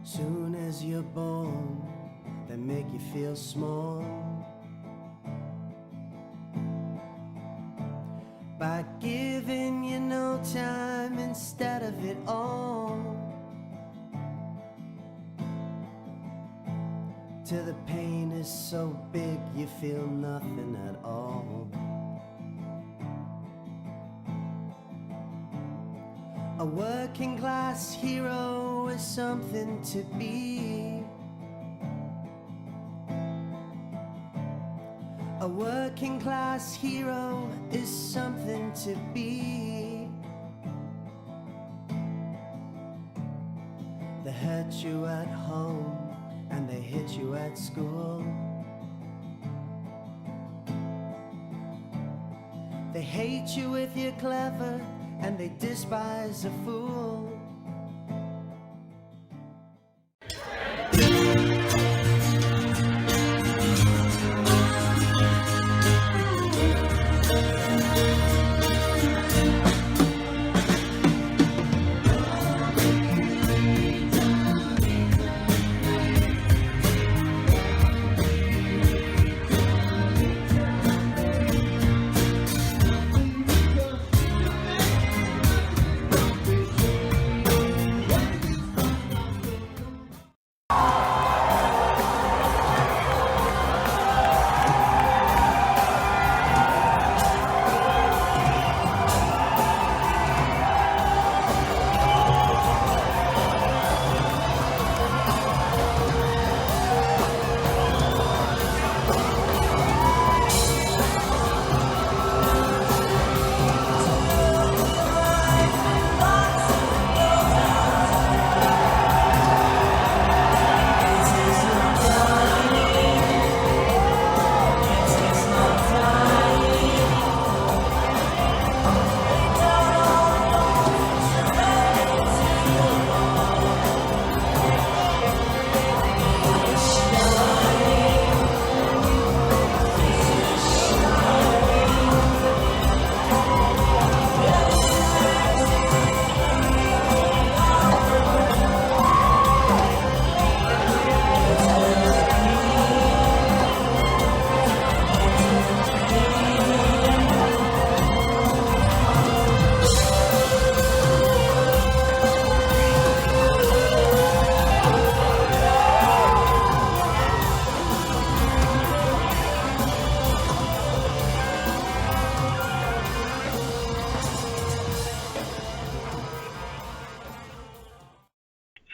Soon as you're born, they make you feel small by giving you no time instead of it all. Till the pain is so big you feel nothing at all. A working class hero is something to be. A working class hero is something to be. They hurt you at home and they hit you at school. They hate you if you're clever and they despise a fool.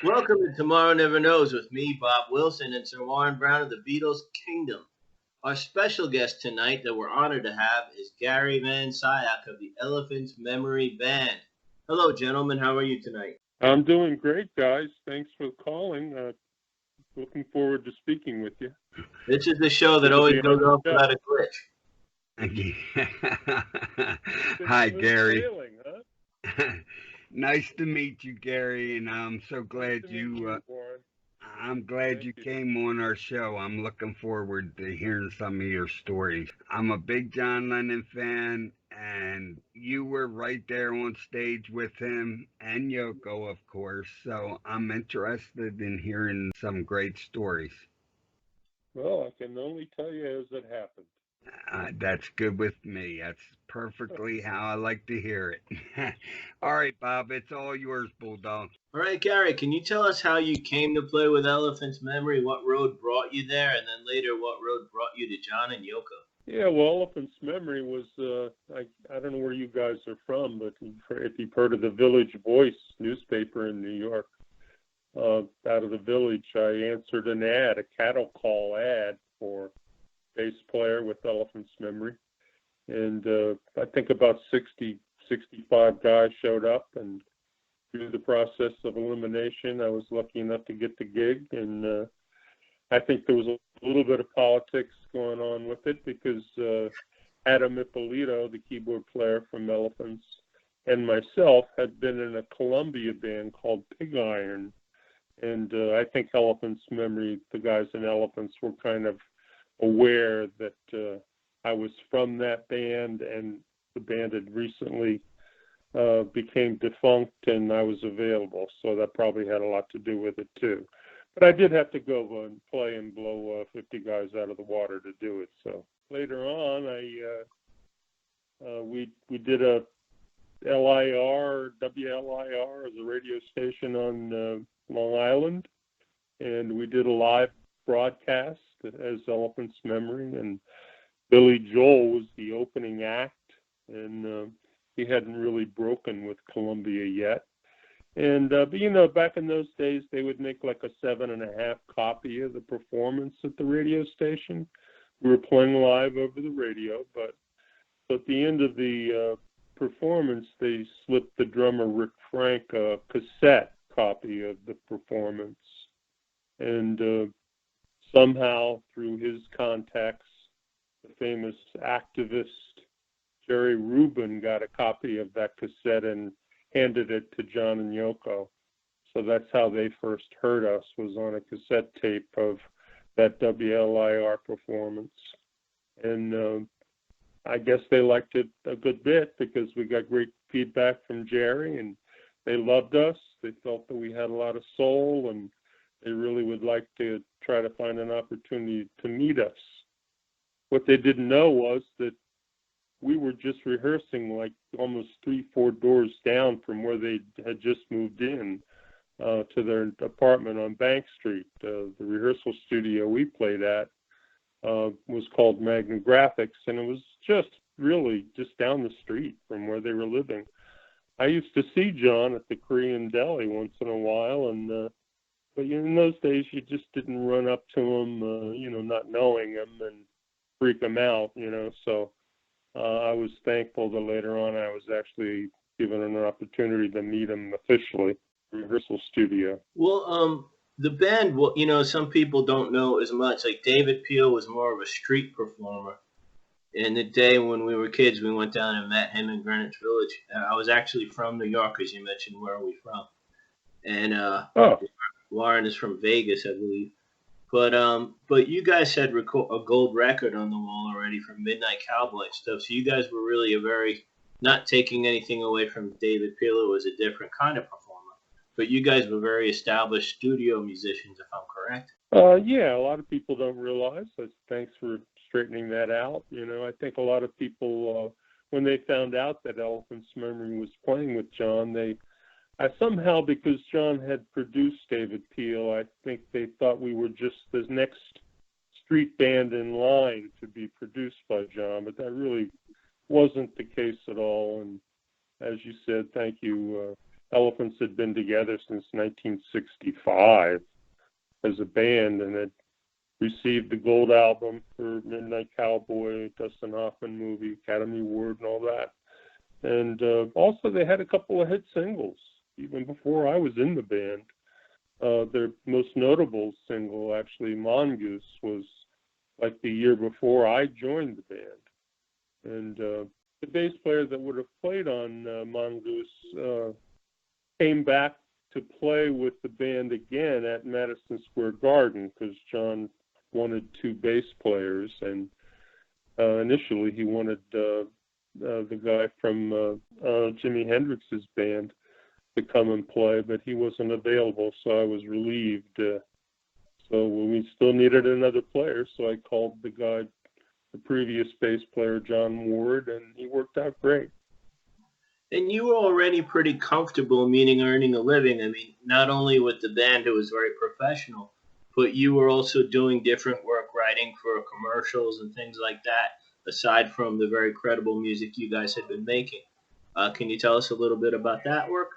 Welcome to Tomorrow Never Knows with me, Bob Wilson, and Sir Warren Brown of the Beatles Kingdom. Our special guest tonight that we're honored to have is Gary Van Scyoc of the Elephant's Memory Band. Hello, gentlemen. How are you tonight? I'm doing great, guys. Thanks for calling. Looking forward to speaking with you. This is the show that always goes off without a glitch. Hi, Gary. Sailing, huh? Nice to meet you, Gary, and I'm so glad I'm glad you came on our show. I'm looking forward to hearing some of your stories. I'm a big John Lennon fan, and you were right there on stage with him and Yoko, of course, so I'm interested in hearing some great stories. Well, I can only tell you as it happened. That's good with me. That's perfectly how I like to hear it. All right, Bob, it's all yours, Bulldog. All right, Gary, can you tell us how you came to play with Elephant's Memory, what road brought you there, and then later what road brought you to John and Yoko? Yeah, well, Elephant's Memory was, I don't know where you guys are from, but if you've heard of the Village Voice newspaper in New York, out of the Village, I answered an ad, a cattle call ad for bass player with Elephant's Memory. And I think about 60, 65 guys showed up, and through the process of elimination, I was lucky enough to get the gig. And I think there was a little bit of politics going on with it because Adam Ippolito, the keyboard player from Elephants, and myself had been in a Columbia band called Pig Iron. And I think Elephant's Memory, the guys in Elephants were kind of aware that I was from that band, and the band had recently became defunct and I was available, so that probably had a lot to do with it too. But I did have to go and play and blow 50 guys out of the water to do it. So later on, we did a WLIR as a radio station on Long Island, and we did a live broadcast as Elephant's Memory, and Billy Joel was the opening act, and he hadn't really broken with Columbia yet. And but back in those days, they would make like a 7.5 copy of the performance at the radio station. We were playing live over the radio, but at the end of the performance, they slipped the drummer Rick Frank a cassette copy of the performance, and somehow through his contacts, the famous activist Jerry Rubin got a copy of that cassette and handed it to John and Yoko. So that's how they first heard us, was on a cassette tape of that WLIR performance. And I guess they liked it a good bit because we got great feedback from Jerry, and they loved us. They felt that we had a lot of soul, and they really would like to try to find an opportunity to meet us. What they didn't know was that we were just rehearsing like almost 3-4 doors down from where they had just moved in to their apartment on Bank Street. The rehearsal studio we played at was called Magna Graphics, and it was just really just down the street from where they were living. I used to see John at the Korean Deli once in a while, and but in those days you just didn't run up to him, not knowing him and freak him out, so I was thankful that later on I was actually given an opportunity to meet him officially at the rehearsal studio. Well, the band, some people don't know as much. Like David Peel was more of a street performer. In the day when we were kids, we went down and met him in Greenwich Village. I was actually from New York, as you mentioned. Where are we from? And Lauren is from Vegas, I believe. But you guys had a gold record on the wall already for Midnight Cowboy and stuff. So you guys were really not taking anything away from David Peel. It was a different kind of performer. But you guys were very established studio musicians, if I'm correct. Yeah, a lot of people don't realize. Thanks for straightening that out. I think a lot of people, when they found out that Elephant's Memory was playing with John, I somehow, because John had produced David Peel, I think they thought we were just the next street band in line to be produced by John, but that really wasn't the case at all. And as you said, thank you, Elephants had been together since 1965 as a band, and had received the gold album for Midnight Cowboy, Dustin Hoffman movie, Academy Award, and all that. And also they had a couple of hit singles even before I was in the band. Their most notable single, actually, Mongoose, was like the year before I joined the band. And the bass player that would have played on Mongoose came back to play with the band again at Madison Square Garden because John wanted 2 bass players, and initially he wanted the guy from Jimi Hendrix's band to come and play, but he wasn't available, so I was relieved. So we still needed another player, so I called the previous bass player, John Ward, and he worked out great. And you were already pretty comfortable, meaning earning a living. I mean, not only with the band, who was very professional, but you were also doing different work, writing for commercials and things like that, aside from the very credible music you guys had been making. Can you tell us a little bit about that work?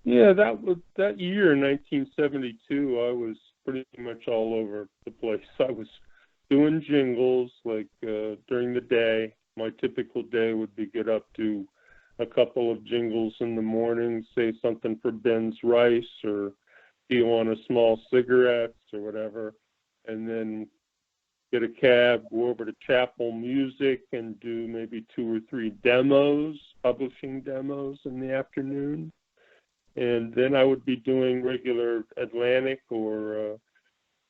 Yeah, that year, 1972, I was pretty much all over the place. I was doing jingles, like during the day. My typical day would be get up to a couple of jingles in the morning, say something for Ben's Rice or peel on a small cigarettes or whatever, and then get a cab, go over to Chapel Music and do maybe 2 or 3 demos, publishing demos in the afternoon. And then I would be doing regular Atlantic or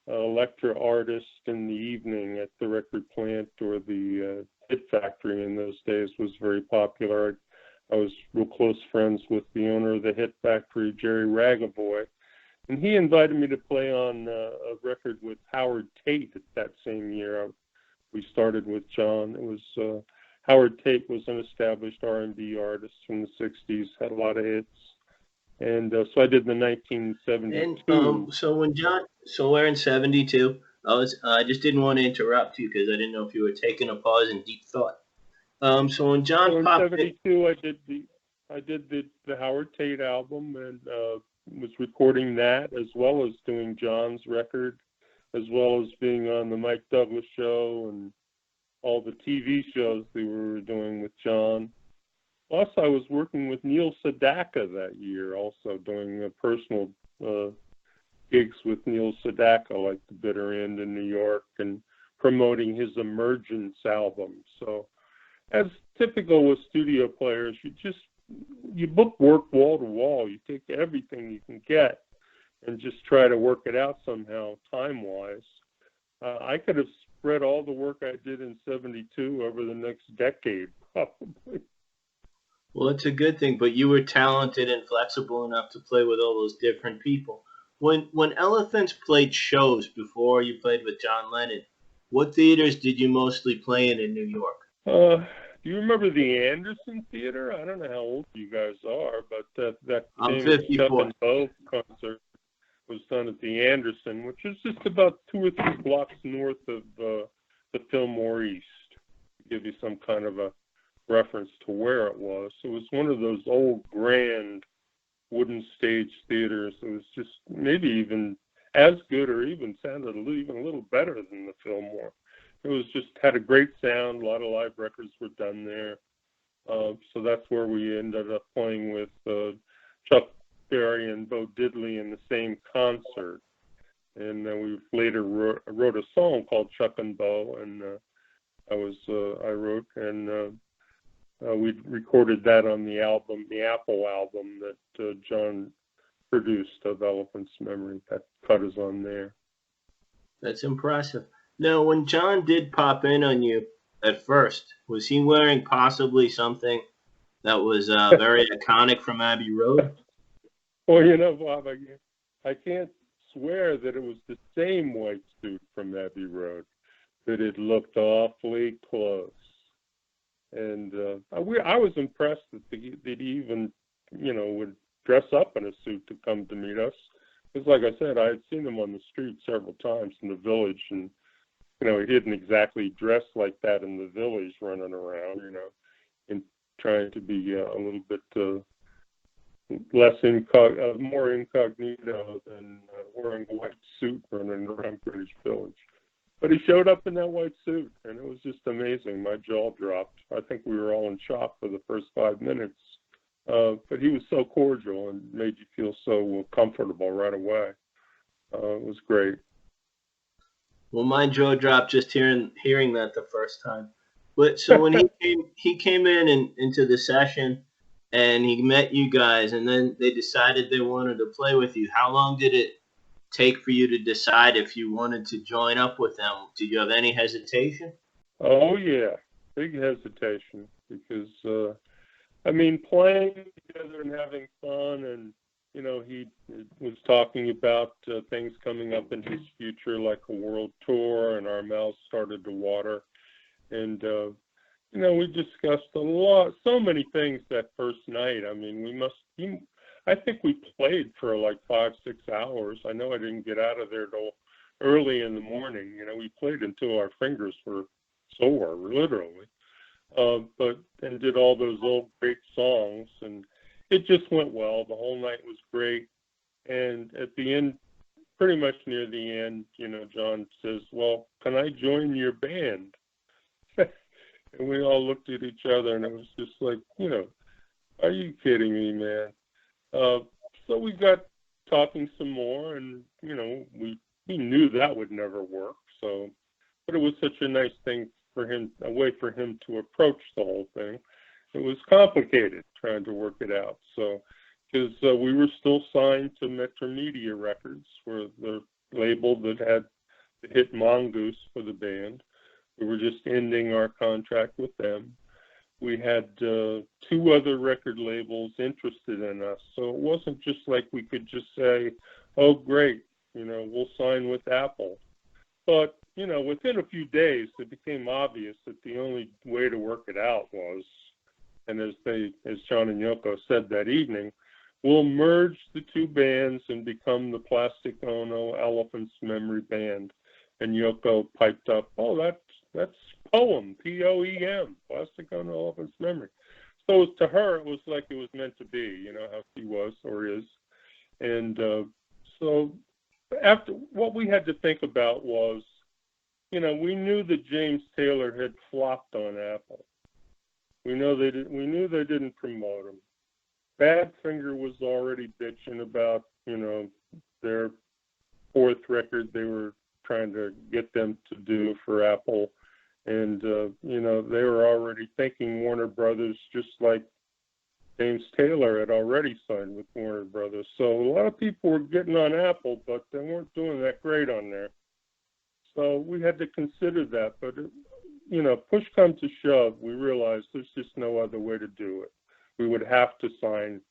Electra artist in the evening at the record plant, or the Hit Factory in those days was very popular. I was real close friends with the owner of the Hit Factory, Jerry Ragaboy, and he invited me to play on a record with Howard Tate that same year. We started with John. It was Howard Tate was an established R&B artist from the '60s, had a lot of hits, and so I did the 1972. And so we're in '72. I just didn't want to interrupt you because I didn't know if you were taking a pause in deep thought. So when John So in popped in, '72, I did the Howard Tate album and was recording that as well as doing John's record, as well as being on the Mike Douglas show and all the TV shows we were doing with John. Plus, I was working with Neil Sedaka that year, also doing personal gigs with Neil Sedaka, like The Bitter End in New York, and promoting his Emergence album. So, as typical with studio players, you book work wall to wall. You take everything you can get and just try to work it out somehow, time-wise. I could have spread all the work I did in '72 over the next decade, probably. well, it's a good thing, but you were talented and flexible enough to play with all those different people. When Elephants played shows before you played with John Lennon, what theaters did you mostly play in New York? Do you remember the Anderson Theater? I don't know how old you guys are, but that I'm famous 54. Chuck and Bo concert was done at the Anderson, which is just about 2 or 3 blocks north of the Fillmore East, to give you some kind of a reference to where it was. It was one of those old, grand wooden stage theaters. It was just maybe even as good or even sounded even a little better than the Fillmore. It was just had a great sound. A lot of live records were done there. So that's where we ended up playing with Chuck Berry and Bo Diddley in the same concert. And then we later wrote a song called Chuck and Bo, and I wrote, and we recorded that on the album, the Apple album that John produced of Elephant's Memory. That cut is on there. That's impressive. Now, when John did pop in on you at first, was he wearing possibly something that was very iconic from Abbey Road? Well, you know, Bob, I can't swear that it was the same white suit from Abbey Road, but it looked awfully close. And I was impressed that he even, would dress up in a suit to come to meet us. Because, like I said, I had seen him on the street several times in the village, and he didn't exactly dress like that in the village, running around, and trying to be a little bit more incognito than wearing a white suit running around Greenwich Village. But he showed up in that white suit, and it was just amazing. My jaw dropped. I think we were all in shock for the first 5 minutes. But he was so cordial and made you feel so comfortable right away. It was great. Well, my jaw dropped just hearing that the first time. But so when he came into the session, and he met you guys, and then they decided they wanted to play with you. How long did it take for you to decide if you wanted to join up with them? Did you have any hesitation? Oh, yeah, big hesitation, because, playing together and having fun, and, he was talking about things coming up in his future, like a world tour, and our mouths started to water. And, we discussed so many things that first night. I think we played for like 5-6 hours. I know I didn't get out of there till early in the morning. We played until our fingers were sore, literally. And did all those old great songs, and it just went well. The whole night was great. And at the end, pretty much near the end, John says, "Well, can I join your band?" And we all looked at each other, and it was just like, are you kidding me, man? So we got talking some more, and, we knew that would never work. So, but it was such a nice thing a way for him to approach the whole thing. It was complicated trying to work it out. So, because we were still signed to Metromedia Records, for the label that had the hit Mongoose for the band. We were just ending our contract with them. We had 2 other record labels interested in us. So it wasn't just like we could just say, oh, great, we'll sign with Apple. But, within a few days, it became obvious that the only way to work it out was, and as John and Yoko said that evening, we'll merge the 2 bands and become the Plastic Ono Elephant's Memory Band. And Yoko piped up, oh, that's Poem, P-O-E-M, Plastic Ono Elephant's Memory. So to her, it was like it was meant to be, how she was or is. And so after, what we had to think about was, we knew that James Taylor had flopped on Apple. We knew they didn't promote him. Badfinger was already bitching about, their 4th record they were trying to get them to do for Apple. And, they were already thinking Warner Brothers, just like James Taylor had already signed with Warner Brothers. So a lot of people were getting on Apple, but they weren't doing that great on there. So we had to consider that. But, push come to shove, we realized there's just no other way to do it. We would have to sign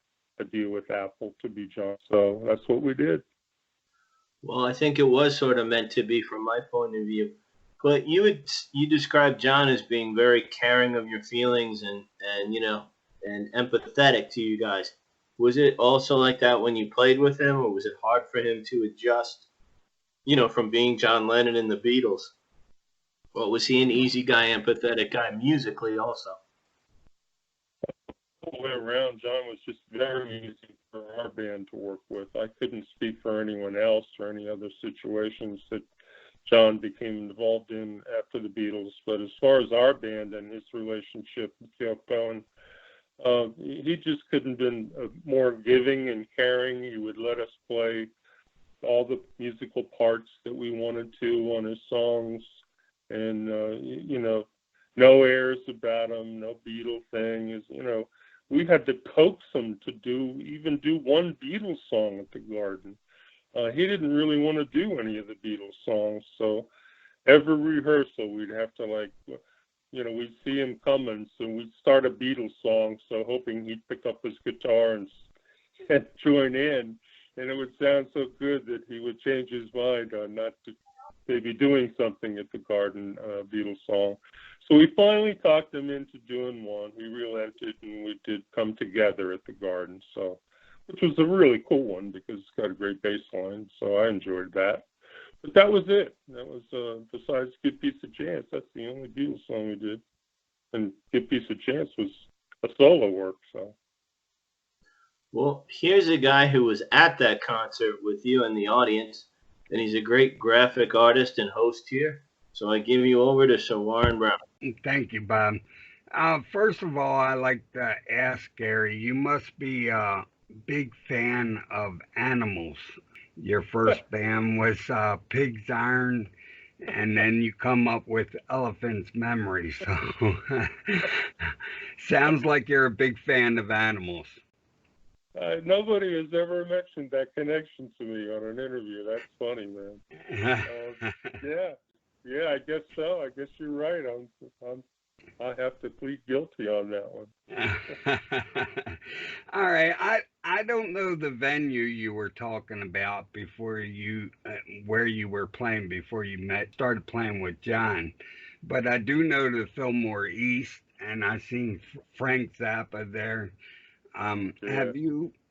a deal with Apple to be John. So that's what we did. Well, I think it was sort of meant to be from my point of view. But you described John as being very caring of your feelings and empathetic to you guys. Was it also like that when you played with him, or was it hard for him to adjust, from being John Lennon and the Beatles? Or was he an easy guy, empathetic guy musically also? All the way around, John was just very easy for our band to work with. I couldn't speak for anyone else or any other situations that John became involved in after the Beatles. But as far as our band and his relationship with Yoko, he just couldn't have been more giving and caring. He would let us play all the musical parts that we wanted to on his songs. And, no airs about him, no Beatle thing. We had to coax him to do one Beatles song at the Garden. He didn't really want to do any of the Beatles songs. So every rehearsal, we'd have to we'd see him coming. So we'd start a Beatles song. So hoping he'd pick up his guitar and join in. And it would sound so good that he would change his mind on not to maybe doing something at the Garden Beatles song. So we finally talked him into doing one. He relented, and we did Come Together at the Garden. So, which was a really cool one because it's got a great bass line. So I enjoyed that. But that was it. That was, besides Give Peace a Chance, that's the only Beatles song we did. And Give Peace a Chance was a solo work, so. Well, here's a guy who was at that concert with you in the audience, and he's a great graphic artist and host here. So I give you over to Sir Warren Brown. Thank you, Bob. First of all, I like to ask Gary, you must be a big fan of Animals. Your first band was Pig's Iron, and then you come up with Elephant's Memory. So sounds like you're a big fan of Animals. Nobody has ever mentioned that connection to me on an interview. That's funny, man. Yeah, I guess so. I guess you're right. I have to plead guilty on that one. All right. I don't know the venue you were talking about before you, where you were playing before you started playing with John, but I do know the Fillmore East, and I seen Frank Zappa there. Yeah.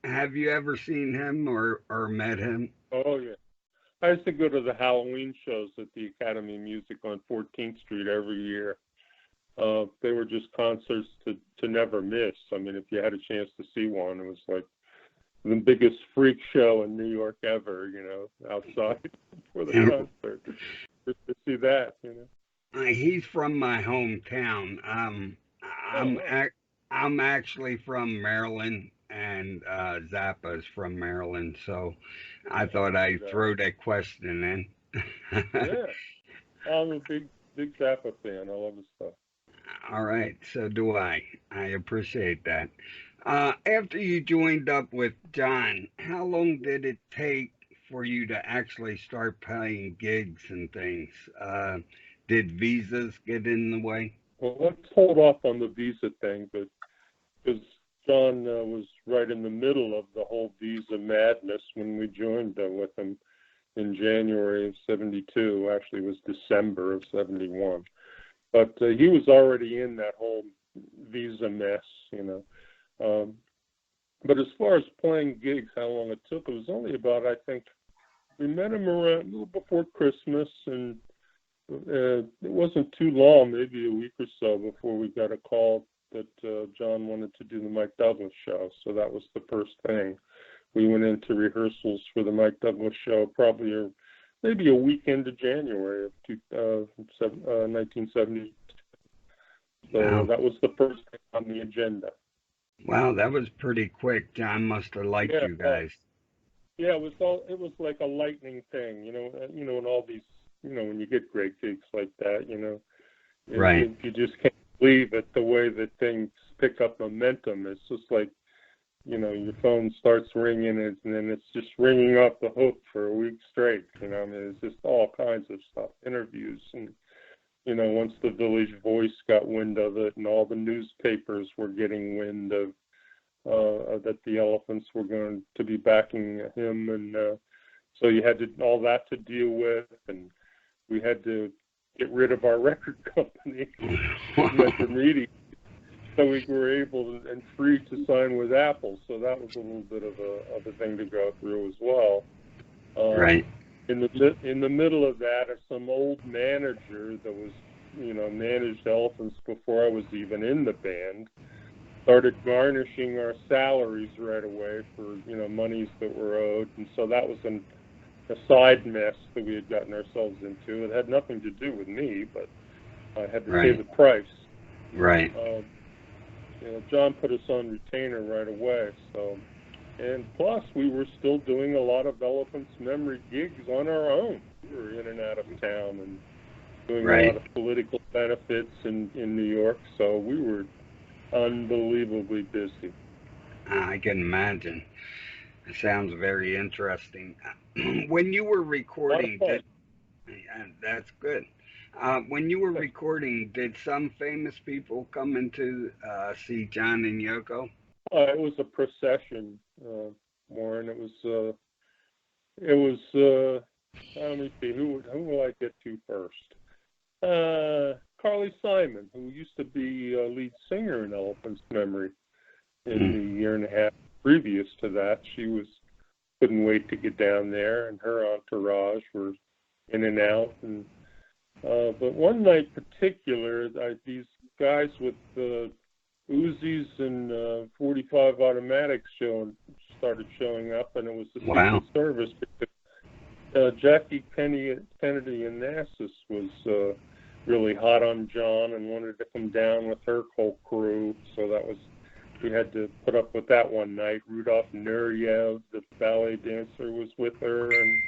Have you ever seen him or met him? Oh yeah, I used to go to the Halloween shows at the Academy of Music on 14th Street every year. They were just concerts to never miss. I mean, if you had a chance to see one, it was like the biggest freak show in New York ever. Outside for the concert, just to see that. He's from my hometown. I'm actually from Maryland, and Zappa's from Maryland, so I thought I'd throw that question in. Yeah, I'm a big Zappa fan. I love his stuff. All right, so do I. I appreciate that. After you joined up with John, how long did it take for you to actually start playing gigs and things? Did visas get in the way? Well, let's hold off on the visa thing, but because John was right in the middle of the whole visa madness when we joined with him in January of '72. Actually, it was December of '71. But he was already in that whole visa mess, But as far as playing gigs, how long it took, it was only about, I think, we met him around a little before Christmas, and it wasn't too long, maybe a week or so, before we got a call that John wanted to do the Mike Douglas show. So that was the first thing. We went into rehearsals for the Mike Douglas show probably maybe a week into January of 1970. So Wow. that was the first thing on the agenda. Wow, that was pretty quick. John must have liked you guys. Yeah, it was like a lightning thing, and all these, when you get great gigs like that, Right. you just can't believe it, the way that things pick up momentum. It's just like, your phone starts ringing and then it's just ringing off the hook for a week straight. It's just all kinds of stuff, interviews, and once the Village Voice got wind of it, and all the newspapers were getting wind of that the Elephants were going to be backing him, and so you had all that to deal with, and we had to get rid of our record company, Metro Media, so we were able and free to sign with Apple. So that was a little bit of a thing to go through as well. Right. In the middle of that, some old manager that was, managed Elephants before I was even in the band, started garnishing our salaries right away for, monies that were owed. And so that was a side mess that we had gotten ourselves into. It had nothing to do with me, but I had to pay the price. Right. John put us on retainer right away. So, and plus we were still doing a lot of Elephants memory gigs on our own. We were in and out of town and doing a lot of political benefits in New York. So we were unbelievably busy. I can imagine. It sounds very interesting. When you were recording, that's good. When you were recording, did some famous people come in to see John and Yoko? It was a procession, Warren. It was. Let me see. Who will I get to first? Carly Simon, who used to be lead singer in Elephant's Memory in the year and a half previous to that. She couldn't wait to get down there, and her entourage were in and out. And but one night in particular, these guys with Uzis and 45 automatics started showing up, and it was the Secret Service because Jackie Kennedy Onassis was really hot on John and wanted to come down with her whole crew. So we had to put up with that one night. Rudolf Nureyev, the ballet dancer, was with her, and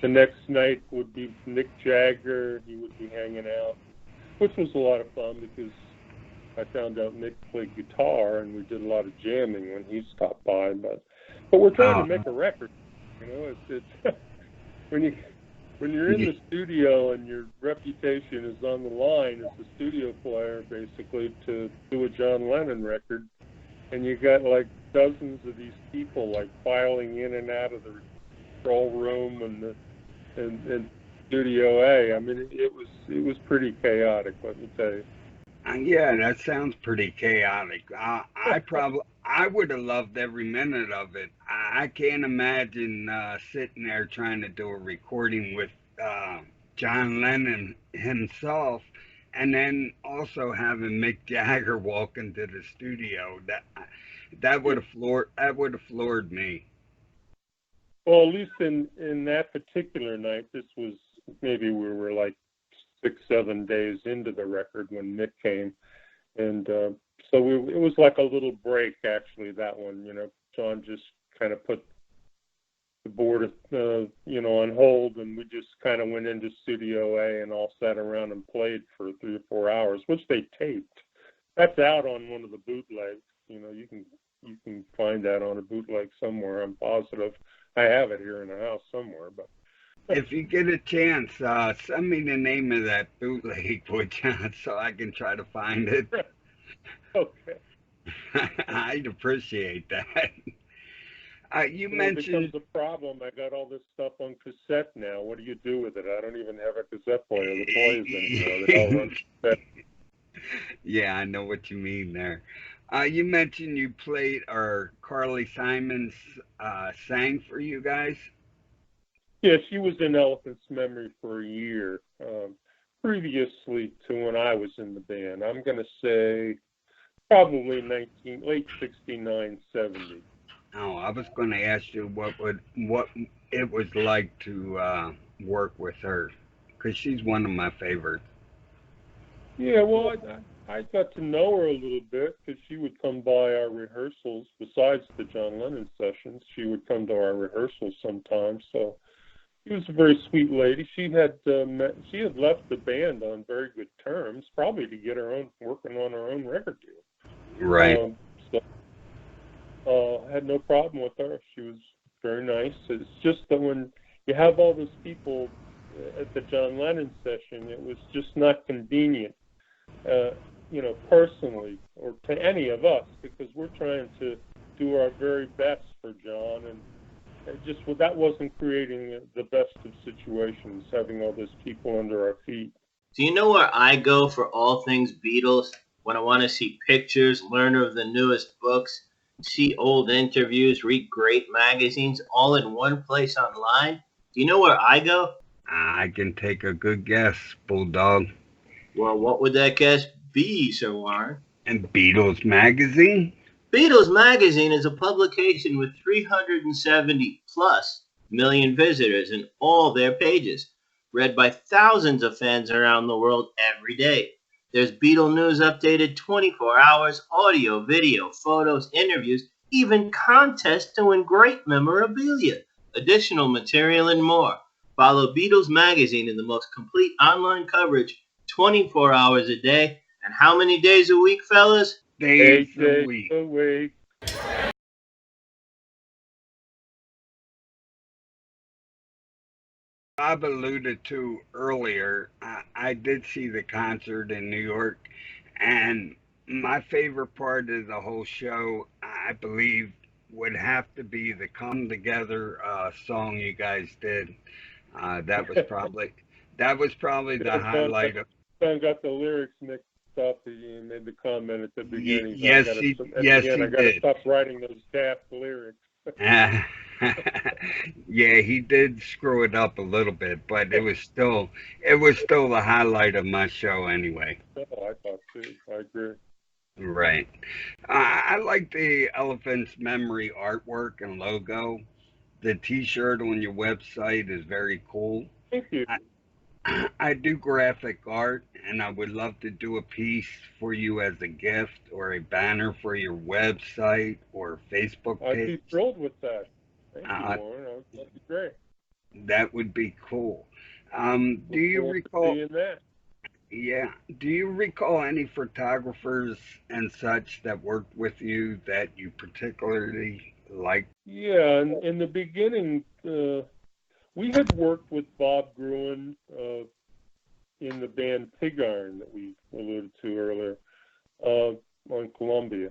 the next night would be Mick Jagger. He would be hanging out, which was a lot of fun because I found out Mick played guitar, and we did a lot of jamming when he stopped by. But we're trying to make a record. It's when you're in the studio and your reputation is on the line as a studio player, basically, to do a John Lennon record, and you got like dozens of these people like filing in and out of the control room and Studio A. I mean, it was pretty chaotic, let me tell you. Yeah, that sounds pretty chaotic. I would have loved every minute of it. I can't imagine sitting there trying to do a recording with John Lennon himself, and then also having Mick Jagger walk into the studio. That would have floored me. Well, at least in that particular night, this was maybe we were like 6-7 days into the record when Mick came, and so it was like a little break, actually, that one. John just kind of put the board on hold, and we just kind of went into Studio A and all sat around and played for 3 or 4 hours, which they taped. That's out on one of the bootlegs. You can find that on a bootleg somewhere. I'm positive I have it here in the house somewhere, but If you get a chance, send me the name of that bootleg, would you, so I can try to find it. Okay. I'd appreciate that. You It mentioned, becomes a problem. I got all this stuff on cassette now. What do you do with it? I don't even have a cassette player. The toys anymore. They all run cassette. yeah, I know what you mean there. You mentioned you played, or Carly Simons sang for you guys. Yeah, she was in Elephant's Memory for a year, previously to when I was in the band. I'm going to say probably late 69, 70. Oh, I was going to ask you what it was like to work with her, because she's one of my favorites. Yeah, well, I got to know her a little bit because she would come by our rehearsals. Besides the John Lennon sessions, she would come to our rehearsals sometimes. So she was a very sweet lady. She had left the band on very good terms, probably to get working on her own record deal. Right. I had no problem with her. She was very nice. It's just that when you have all those people at the John Lennon session, it was just not convenient, personally, or to any of us, because we're trying to do our very best for John, and that wasn't creating the best of situations, having all those people under our feet. Do you know where I go for all things Beatles? When I want to see pictures, learn of the newest books, see old interviews, read great magazines, all in one place online? Do you know where I go? I can take a good guess, Bulldog. Well, what would that guess be, Sir Warren? And Beatles Magazine? Beatles Magazine is a publication with 370 plus million visitors in all their pages, read by thousands of fans around the world every day. There's Beatle news updated 24 hours, audio, video, photos, interviews, even contests to win great memorabilia, additional material, and more. Follow Beatles Magazine in the most complete online coverage 24 hours a day. And how many days a week, fellas? Days 8 days a week. a week. Bob alluded to earlier, I did see the concert in New York, and my favorite part of the whole show, I believe, would have to be the "Come Together" song you guys did. That was probably the highlight of. John got the lyrics mixed up. He made the comment at the beginning. Yes, he I got to did. stop writing those daft lyrics. Yeah, he did screw it up a little bit, but it was still the highlight of my show anyway. Oh, I thought too. I agree. Right. I like the Elephant's Memory artwork and logo. The T-shirt on your website is very cool. Thank you. I do graphic art, and I would love to do a piece for you as a gift or a banner for your website or Facebook page. I'd be thrilled with that. Thank you, Warren. That'd be great. That would be cool. Do you recall? That. Yeah. Do you recall any photographers and such that worked with you that you particularly liked? Yeah, in the beginning, we had worked with Bob Gruen in the band Pig Iron that we alluded to earlier on Columbia,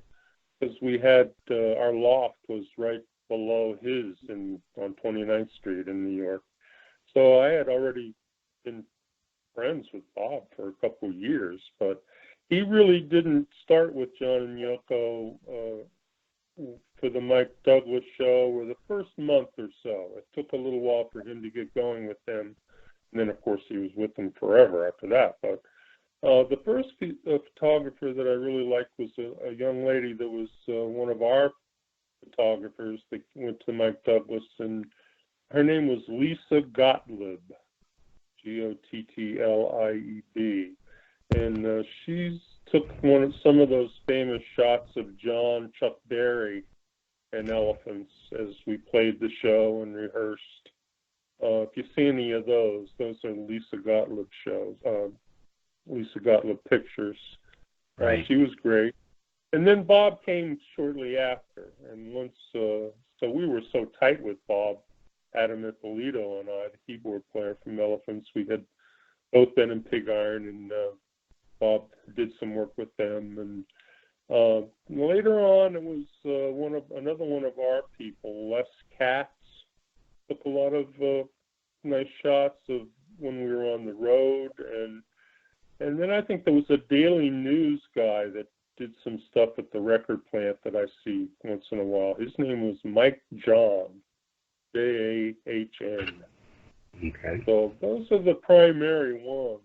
because we had our loft was right below his on 29th Street in New York. So I had already been friends with Bob for a couple of years, but he really didn't start with John and Yoko for the Mike Douglas show or the first month or so. It took a little while for him to get going with them. And then, of course, he was with them forever after that. But the first photographer that I really liked was a young lady that was one of our photographers that went to Mike Douglas, and her name was Lisa Gottlieb, Gottlib, and she took some of those famous shots of John, Chuck Berry, and Elephants as we played the show and rehearsed. If you see any of those are Lisa Gottlieb shows, Lisa Gottlieb pictures. Right. She was great. And then Bob came shortly after, and once so we were so tight with Bob Adam Ippolito and I, the keyboard player from Elephants. We had both been in Pig Iron, and Bob did some work with them. And later on, it was another one of our people, Les Katz, took a lot of nice shots of when we were on the road, and then I think there was a Daily News guy that did some stuff at the record plant that I see once in a while. His name was Mike John, Jahn. Okay. So those are the primary ones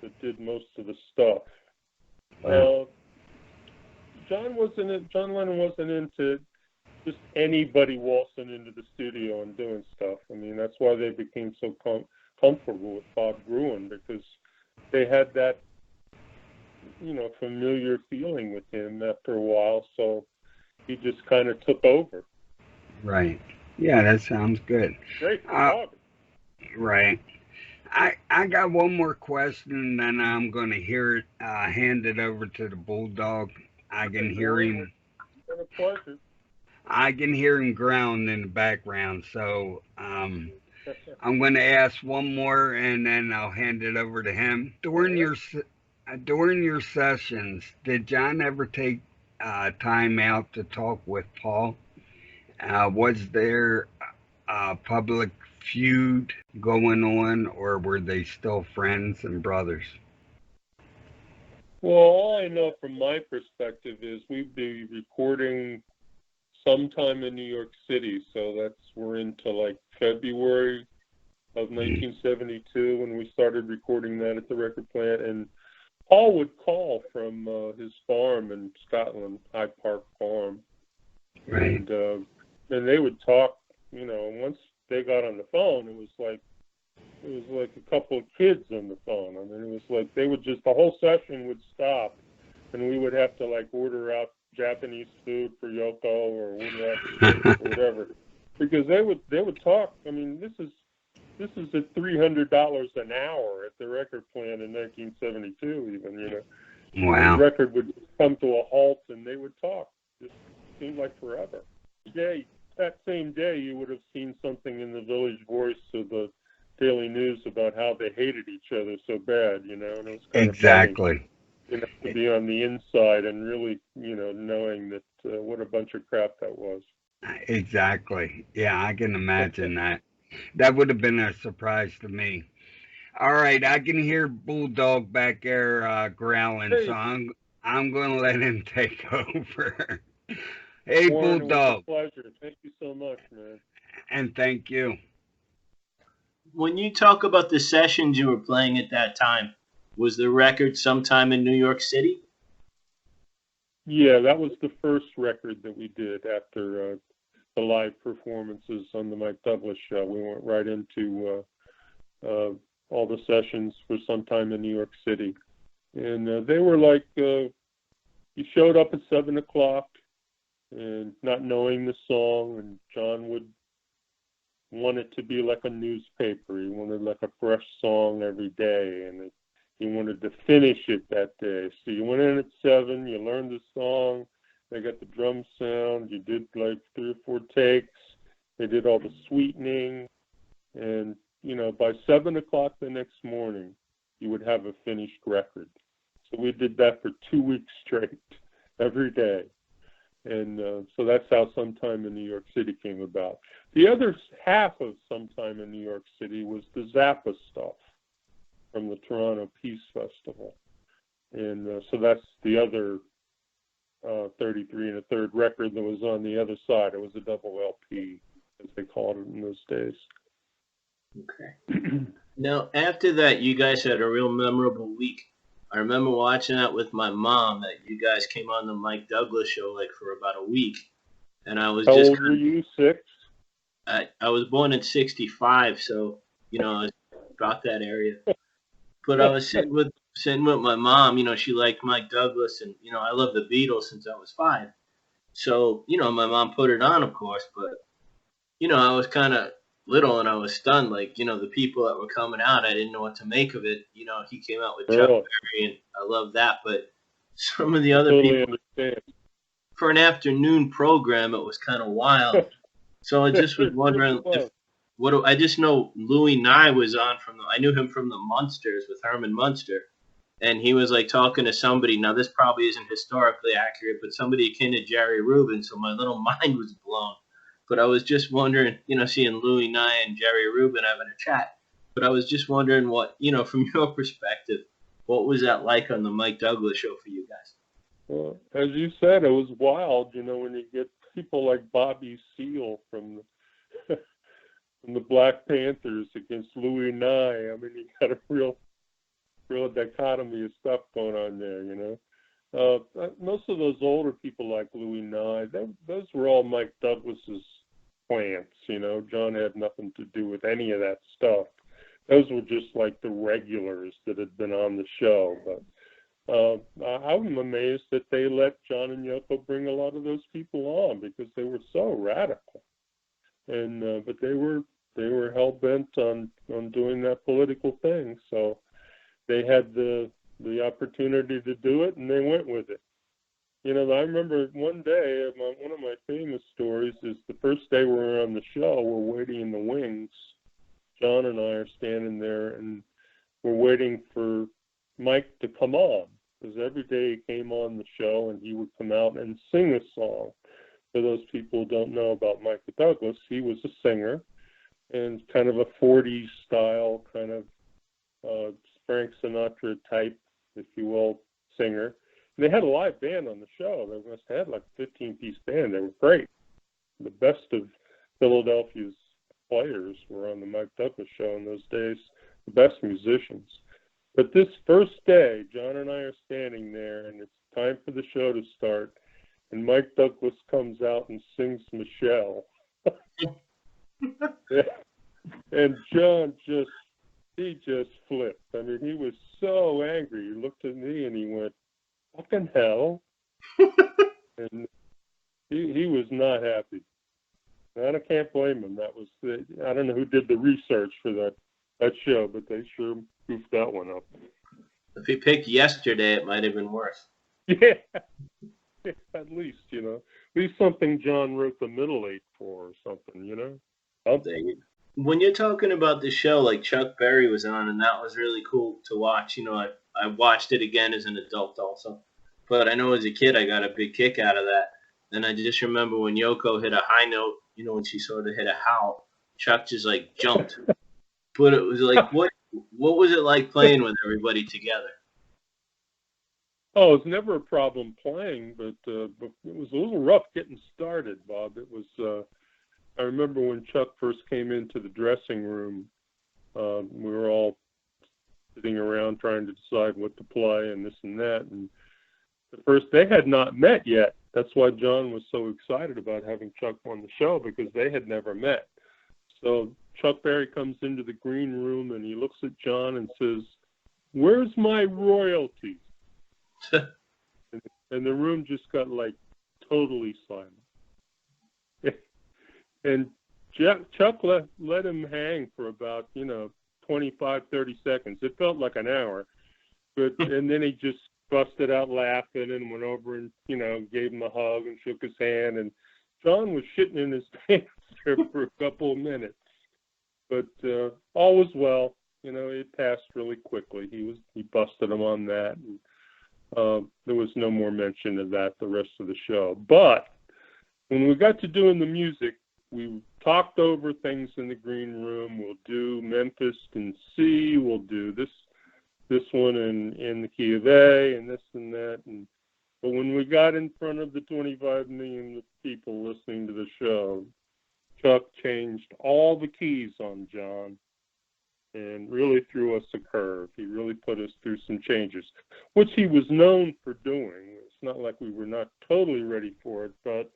that did most of the stuff. Wow. John Lennon wasn't into just anybody waltzing into the studio and doing stuff. I mean, that's why they became so comfortable with Bob Gruen, because they had that, familiar feeling with him after a while. So he just kind of took over. Right. Yeah, that sounds good. Great. Right. I got one more question, and then I'm going to hand it over to the Bulldog. I can hear him. It's been a pleasure. I can hear him growling in the background, so I'm going to ask one more, and then I'll hand it over to him. During your sessions, did John ever take time out to talk with Paul? Was there a public feud going on, or were they still friends and brothers? Well, all I know from my perspective is we'd be recording sometime in New York City, so we're into like February of 1972 when we started recording that at the record plant, and Paul would call from his farm in Scotland, High Park Farm, Right. And they would talk. Once they got on the phone, it was like a couple of kids on the phone. I mean, it was like the whole session would stop, and we would have to like order out Japanese food for Yoko or order out or whatever, because they would talk. I mean, this is at $300 an hour at the record plant in 1972. Even Wow. the record would come to a halt, and they would talk. It seemed like forever. That same day, you would have seen something in the Village Voice or the Daily News about how they hated each other so bad, and it was kind Exactly. of funny, to be on the inside and really, knowing that what a bunch of crap that was. Exactly. Yeah, I can imagine that. That would have been a surprise to me. All right, I can hear Bulldog back there growling, so I'm going to let him take over. Hey, Warren, Bulldog. it was a pleasure. Thank you so much, man. And thank you. When you talk about the sessions you were playing at that time, was the record sometime in New York City? Yeah, that was the first record that we did after the live performances on the Mike Douglas show. We went right into all the sessions for sometime in New York City. And they were like, you showed up at 7 o'clock and not knowing the song, and John would want it to be like a newspaper. He wanted like a fresh song every day, and he wanted to finish it that day. So you went in at 7, you learned the song, they got the drum sound, you did like 3 or 4 takes, they did all the sweetening, and by 7 o'clock the next morning, you would have a finished record. So we did that for 2 weeks straight, every day. And so that's how Sometime in New York City came about. The other half of Sometime in New York City was the Zappa stuff from the Toronto Peace Festival. And so that's the other 33 1/3 record that was on the other side. It was a double LP, as they called it in those days. Okay. Now, after that, you guys had a real memorable week. I remember watching that with my mom, that you guys came on the Mike Douglas show like for about a week. And I was How just... old were you, 6? I was born in 65, so, I was about that area. But I was sitting with my mom, she liked Mike Douglas, and, I love the Beatles since I was 5. So, my mom put it on, of course, but, I was kind of little and I was stunned, like, the people that were coming out, I didn't know what to make of it. He came out with Chuck Berry, and I love that, but some of the other people, for an afternoon program, it was kind of wild. So I just was wondering I just know Louis Nye was on I knew him from the Munsters with Herman Munster, and he was like talking to somebody. Now this probably isn't historically accurate, but somebody akin to Jerry Rubin. So my little mind was blown. But I was just wondering, seeing Louis Nye and Jerry Rubin having a chat. But I was just wondering what, from your perspective, what was that like on the Mike Douglas show for you guys? Well, as you said, it was wild, when you get people like Bobby Seale from from the Black Panthers against Louis Nye. I mean, you got a real dichotomy of stuff going on there, Most of those older people like Louis Nye, those were all Mike Douglas's plants, John had nothing to do with any of that stuff. Those were just like the regulars that had been on the show. But I'm amazed that they let John and Yoko bring a lot of those people on because they were so radical. And but they were hell bent on doing that political thing. So they had the opportunity to do it, and they went with it. I remember one day, one of my famous stories is the first day we were on the show, we're waiting in the wings. John and I are standing there, and we're waiting for Mike to come on, because every day he came on the show, and he would come out and sing a song. For those people who don't know about Mike Douglas, he was a singer, and kind of a 40s style, kind of Frank Sinatra type, if you will, singer. And they had a live band on the show. They must have had like a 15-piece band. They were great. The best of Philadelphia's players were on the Mike Douglas show in those days, the best musicians. But this first day, John and I are standing there, and it's time for the show to start, and Mike Douglas comes out and sings Michelle. And John just flipped. I mean, he was so angry. He looked at me and he went, "Fucking hell." And he was not happy. And I can't blame him. I don't know who did the research for that show, but they sure goofed that one up. If he picked Yesterday, it might have been worse. Yeah, at least, at least something John wrote the middle eight for or something, Something. When you're talking about the show, like Chuck Berry was on, and that was really cool to watch. I watched it again as an adult also. But I know as a kid, I got a big kick out of that. And I just remember when Yoko hit a high note, when she sort of hit a howl, Chuck just like jumped. But it was like, what was it like playing with everybody together? Oh, it was never a problem playing, but it was a little rough getting started, Bob. It was, I remember when Chuck first came into the dressing room, we were all sitting around trying to decide what to play and this and that. And they had not met yet. That's why John was so excited about having Chuck on the show, because they had never met. So Chuck Berry comes into the green room and he looks at John and says, "Where's my royalties?" And the room just got like totally silent. And Chuck let him hang for about 25, 30 seconds. It felt like an hour, and then he just busted out laughing and went over and gave him a hug and shook his hand. And John was shitting in his pants there for a couple of minutes, but all was well. It passed really quickly. He busted him on that. And, there was no more mention of that the rest of the show. But when we got to doing the music, we talked over things in the green room. We'll do Memphis in C. We'll do this one in the key of A, and this and that. But when we got in front of the 25 million people listening to the show, Chuck changed all the keys on John and really threw us a curve. He really put us through some changes, which he was known for doing. It's not like we were not totally ready for it, but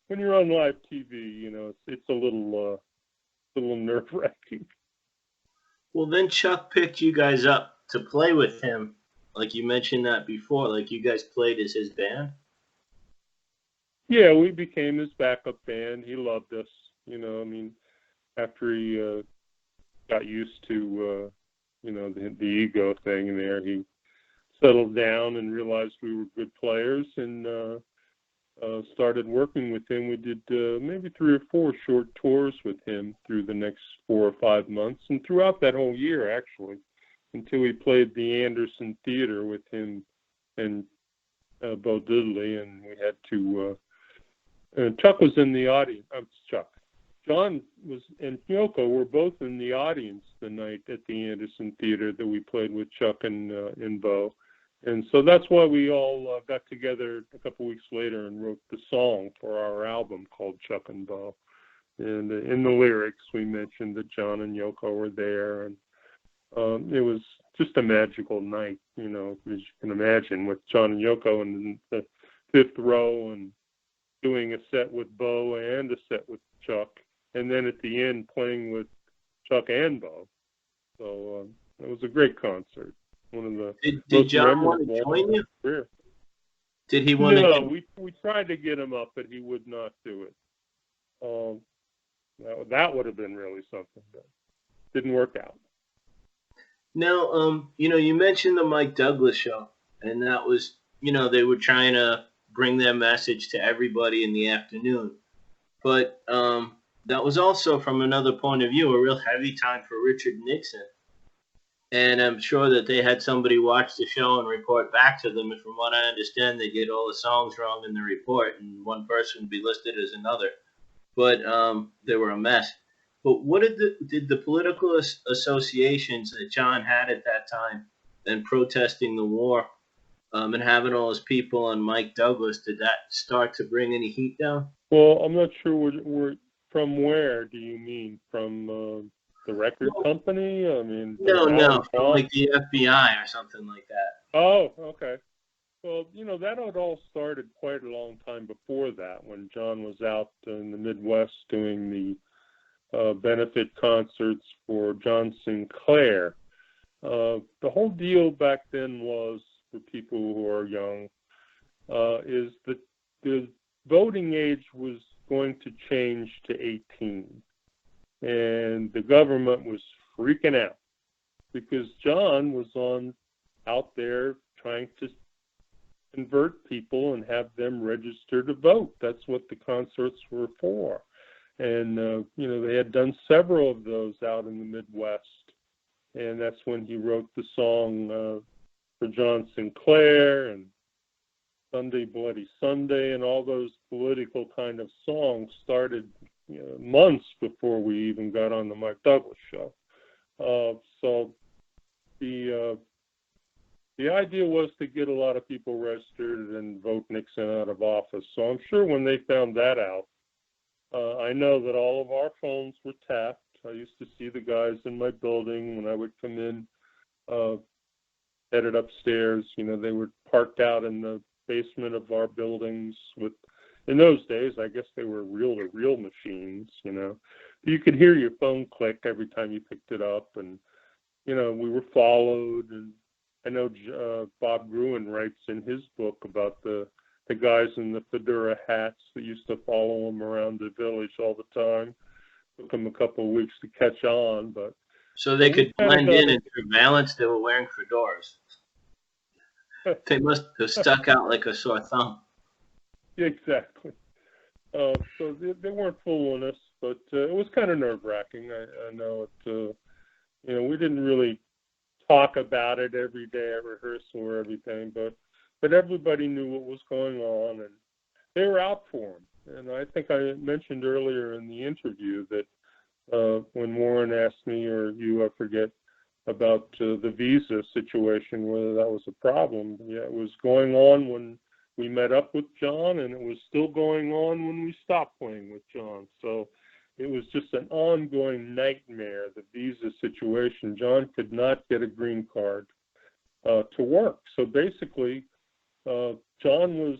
when you're on live TV, it's a little nerve-wracking. Well, then Chuck picked you guys up to play with him. Like you mentioned that before, like you guys played as his band? Yeah, we became his backup band. He loved us, after he got used to, the ego thing there, he settled down and realized we were good players, and started working with him. We did maybe 3 or 4 short tours with him through the next 4 or 5 months, and throughout that whole year, actually, until we played the Anderson Theater with him and Bo Diddley, and we had to. Chuck was in the audience. Chuck. John was and Yoko were both in the audience the night at the Anderson Theater that we played with Chuck and Bo. And so that's why we all got together a couple weeks later and wrote the song for our album called Chuck and Bo. And in the lyrics, we mentioned that John and Yoko were there. And it was just a magical night, as you can imagine, with John and Yoko in the 5th row and doing a set with Bo and a set with Chuck. And then at the end, playing with Chuck and Bo. So it was a great concert. One of the did John want to join you? Career. Did he want to? No, we tried to get him up, but he would not do it. That would have been really something, but didn't work out. Now, you mentioned the Mike Douglas show, and that was, they were trying to bring their message to everybody in the afternoon, but that was also, from another point of view, a real heavy time for Richard Nixon. And I'm sure that they had somebody watch the show and report back to them. And from what I understand, they get all the songs wrong in the report, and one person would be listed as another. But they were a mess. But what did the political associations that John had at that time and protesting the war and having all his people on Mike Douglas, did that start to bring any heat down? Well, I'm not sure from where do you mean? From the record company? I mean, no, from like the FBI or something like that. Oh, okay. Well, that had all started quite a long time before that, when John was out in the Midwest doing the benefit concerts for John Sinclair. The whole deal back then was, for people who are young, is that the voting age was going to change to 18. And the government was freaking out because John was out there trying to convert people and have them register to vote. That's what the concerts were for. And, they had done several of those out in the Midwest. And that's when he wrote the song for John Sinclair and Sunday Bloody Sunday, and all those political kind of songs started months before we even got on the Mike Douglas show. So the idea was to get a lot of people registered and vote Nixon out of office. So I'm sure when they found that out, I know that all of our phones were tapped. I used to see the guys in my building when I would come in, headed upstairs. They were parked out in the basement of our buildings with, in those days, I guess they were reel-to-reel machines, You could hear your phone click every time you picked it up, and, we were followed. And I know Bob Gruen writes in his book about the guys in the fedora hats that used to follow him around the village all the time. Took them a couple of weeks to catch on, but... So they could blend in and surveillance, they were wearing fedoras. They must have stuck out like a sore thumb. Exactly. So they weren't fooling us, but it was kind of nerve-wracking. I know it. We didn't really talk about it every day at rehearsal or everything, but everybody knew what was going on, and they were out for him. And I think I mentioned earlier in the interview that when Warren asked me, or you, I forget, about the visa situation, whether that was a problem. Yeah, it was going on when we met up with John, and it was still going on when we stopped playing with John. So it was just an ongoing nightmare, the visa situation. John could not get a green card to work. So basically, John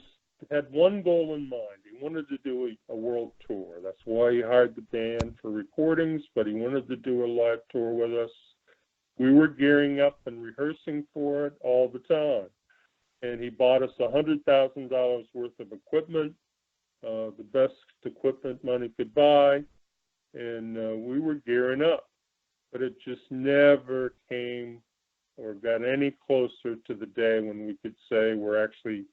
had one goal in mind. He wanted to do a world tour. That's why he hired the band for recordings, but he wanted to do a live tour with us. We were gearing up and rehearsing for it all the time. And he bought us $100,000 worth of equipment, the best equipment money could buy, and we were gearing up. But it just never came or got any closer to the day when we could say we're actually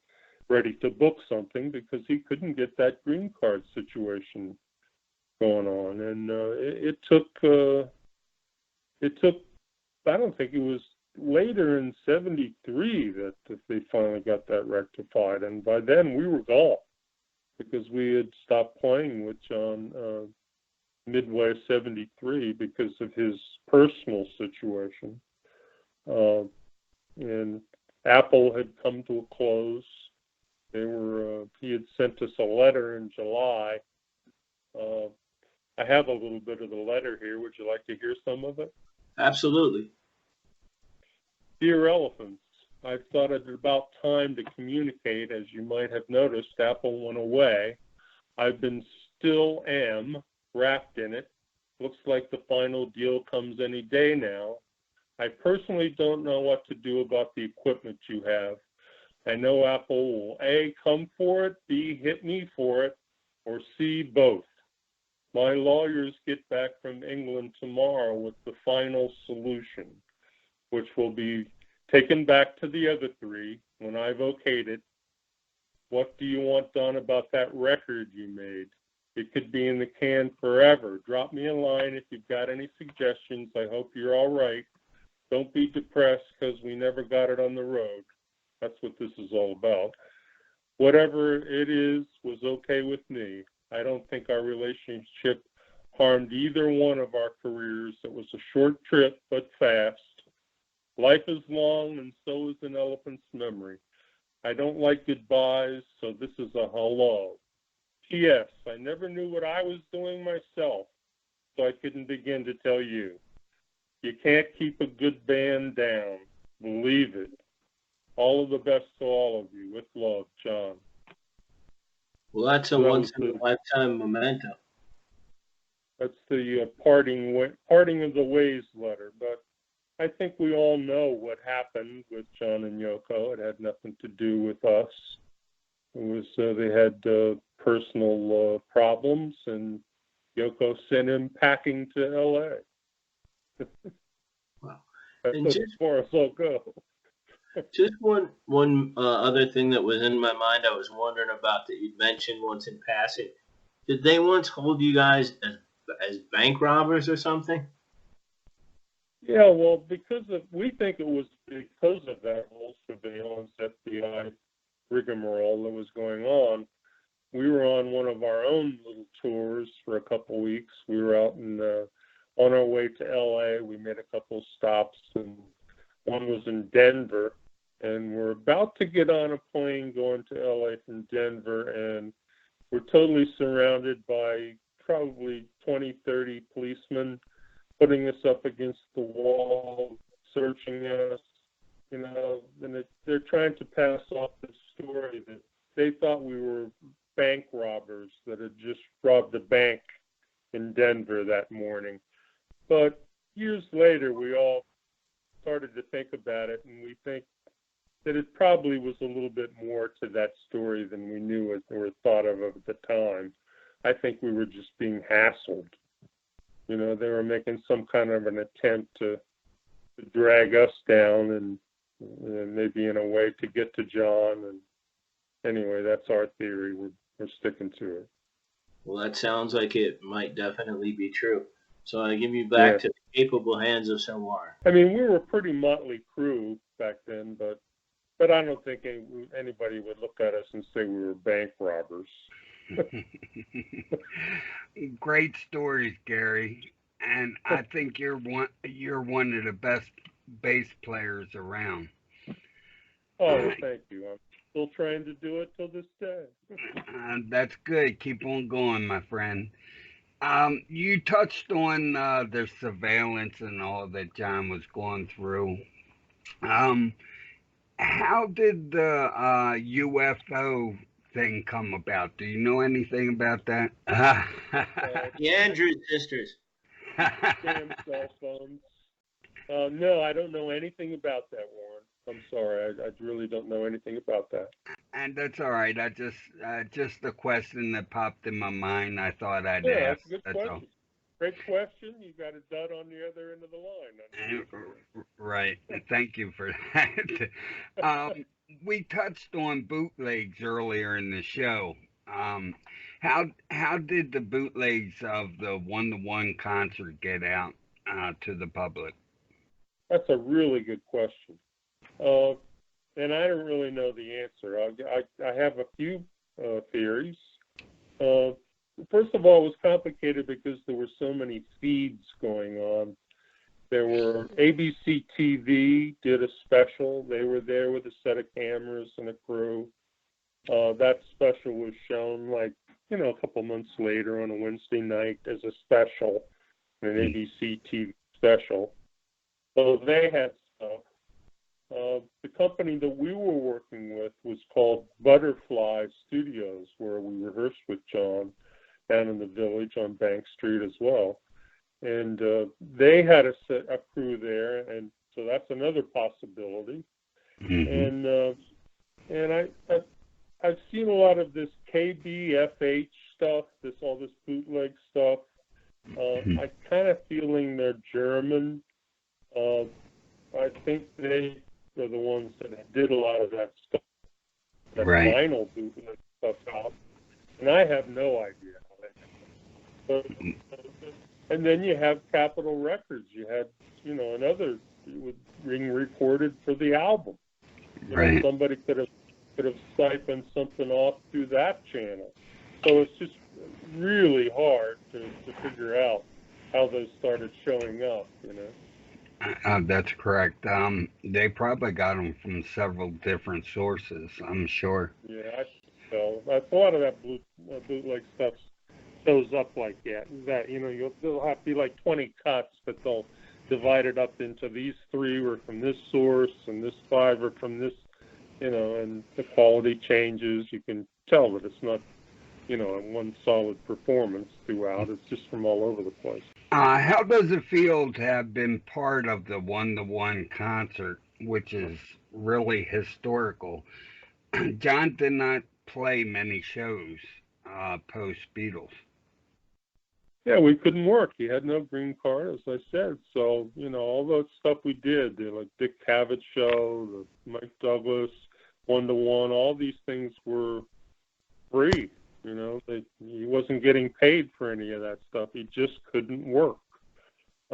ready to book something because he couldn't get that green card situation going on. And it took, I don't think it was later in 73 that they finally got that rectified. And by then we were gone because we had stopped playing with John midway 73 because of his personal situation. And Apple had come to a close. He had sent us a letter in July. I have a little bit of the letter here. Would you like to hear some of it? Absolutely. Dear Elephants, I've thought it about time to communicate. As you might have noticed, Apple went away. Still am wrapped in it. Looks like the final deal comes any day now. I personally don't know what to do about the equipment you have. I know Apple will A, come for it, B, hit me for it, or C, both. My lawyers get back from England tomorrow with the final solution, which will be taken back to the other three when I've okayed it. What do you want done about that record you made? It could be in the can forever. Drop me a line if you've got any suggestions. I hope you're all right. Don't be depressed because we never got it on the road. That's what this is all about. Whatever it is was okay with me. I don't think our relationship harmed either one of our careers. It was a short trip, but fast. Life is long, and so is an elephant's memory. I don't like goodbyes, so this is a hello. P.S. I never knew what I was doing myself, so I couldn't begin to tell you. You can't keep a good band down. Believe it. All of the best to all of you. With love, John. Well, that's a once-in-a-lifetime memento. That's the parting of the ways letter. But I think we all know what happened with John and Yoko. It had nothing to do with us. It was they had personal problems, and Yoko sent him packing to L.A. Wow. That's And as far as I'll go. Just one other thing that was in my mind, I was wondering about that you mentioned once in passing. Did they once hold you guys as bank robbers or something? Yeah, well, we think it was because of that whole surveillance FBI rigmarole that was going on. We were on one of our own little tours for a couple of weeks. We were out on our way to LA. We made a couple stops, and one was in Denver. And we're about to get on a plane going to LA from Denver, and we're totally surrounded by probably 20, 30 policemen putting us up against the wall, searching us, and they're trying to pass off the story that they thought we were bank robbers that had just robbed a bank in Denver that morning. But years later, we all started to think about it, and we think that it probably was a little bit more to that story than we knew or thought of at the time. I think we were just being hassled. They were making some kind of an attempt to drag us down and maybe in a way to get to John. And anyway, that's our theory. We're sticking to it. Well, that sounds like it might definitely be true. So I give you back to the capable hands of someone. I mean, we were a pretty motley crew back then, but I don't think anybody would look at us and say we were bank robbers. Great stories, Gary, and I think you're one of the best bass players around. Oh, thank you. I'm still trying to do it till this day. That's good. Keep on going, my friend. You touched on the surveillance and all that John was going through. How did the UFO thing come about? Do you know anything about that? The Andrews sisters. Damn cell phones. No, I don't know anything about that, Warren. I'm sorry. I really don't know anything about that. And that's all right. I just a question that popped in my mind. I thought I'd Yeah, ask. that's a good That's question. all. Great question. You got a dud on the other end of the line. Right. Thank you for that. we touched on bootlegs earlier in the show. Um, how did the bootlegs of the one-to-one concert get out to the public? That's a really good question. Uh, and I don't really know the answer. I have a few theories. Uh, First of all, it was complicated because there were so many feeds going on. There were ABC TV did a special. They were there with a set of cameras and a crew. That special was shown a couple months later on a Wednesday night as a special, an ABC TV special. So they had stuff. The company that we were working with was called Butterfly Studios, where we rehearsed with John down in the Village on Bank Street as well. And they had a crew there, and so that's another possibility. Mm-hmm. And I've seen a lot of this KBFH stuff, all this bootleg stuff. I kind of feeling they're German. I think they are the ones that did a lot of that stuff, that right. Vinyl bootleg stuff out, and I have no idea how they did it. And then you have Capitol Records. You had, another being recorded for the album. Right. Somebody could have siphoned something off through that channel. So it's just really hard to figure out how those started showing up, That's correct. They probably got them from several different sources, I'm sure. Yeah, I think so. A lot of that bootleg stuff shows up like that. There'll have to be like 20 cuts, but they'll divide it up into these 3 were from this source and this 5 are from this, and the quality changes. You can tell that it's not, one solid performance throughout. It's just from all over the place. How does it feel to have been part of the one-to-one concert, which is really historical? John did not play many shows post-Beatles. Yeah, we couldn't work. He had no green card, as I said. So, all that stuff we did, like Dick Cavett show, the Mike Douglas, one-to-one, all these things were free. He wasn't getting paid for any of that stuff. He just couldn't work.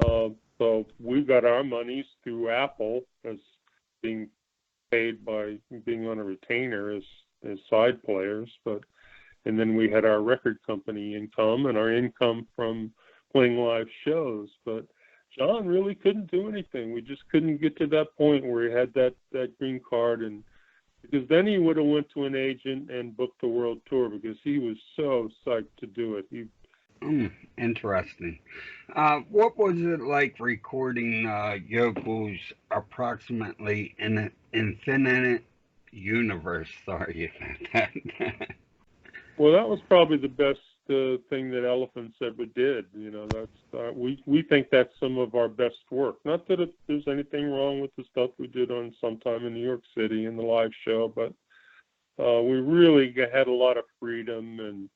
So we got our monies through Apple as being paid by being on a retainer as side players, and then we had our record company income and our income from playing live shows. But John really couldn't do anything. We just couldn't get to that point where he had that green card, and because then he would have went to an agent and booked the world tour because he was so psyched to do it. Interesting. What was it like recording Yoko's approximately infinite universe? Sorry about that. Well, that was probably the best thing that Elephants ever did. That's we think that's some of our best work. Not that there's anything wrong with the stuff we did on Sometime in New York City in the live show, but we really had a lot of freedom and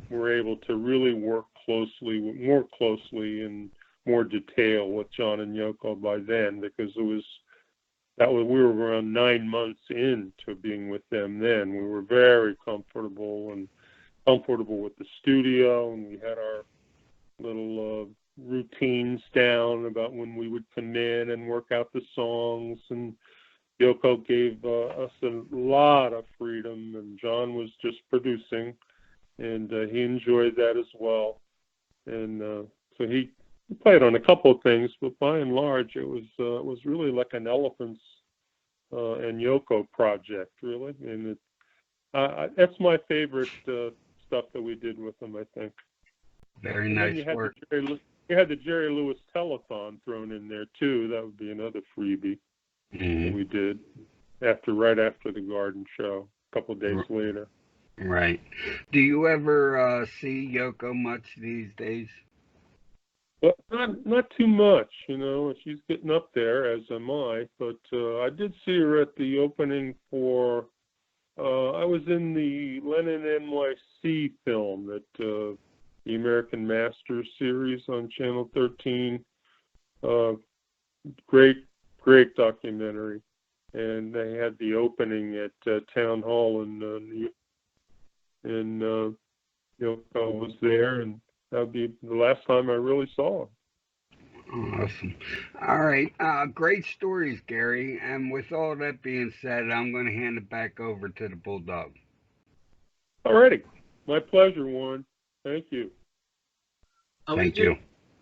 were able to really work more closely and more detail with John and Yoko by then, because we were around 9 months into being with them then. We were very comfortable with the studio, and we had our little routines down about when we would come in and work out the songs, and Yoko gave us a lot of freedom, and John was just producing, and he enjoyed that as well. And so he played on a couple of things, but by and large it was really like an Elephants and Yoko project, really. And that's my favorite stuff that we did with them, I think. Very nice work. You had the Jerry Lewis telethon thrown in there too. That would be another freebie that we did right after the Garden show, a couple of days later. Right. Do you ever see Yoko much these days? Well, not too much, She's getting up there, as am I. But I did see her at the opening for. I was in the Lennon NYC film that the American Masters series on Channel 13. Great documentary. and they had the opening at Town Hall in Yoko was there, and that would be the last time I really saw him. Awesome. All right. Great stories, Gary. And with all that being said, I'm going to hand it back over to the Bulldog. All righty. My pleasure, Warren. Thank you. Thank you.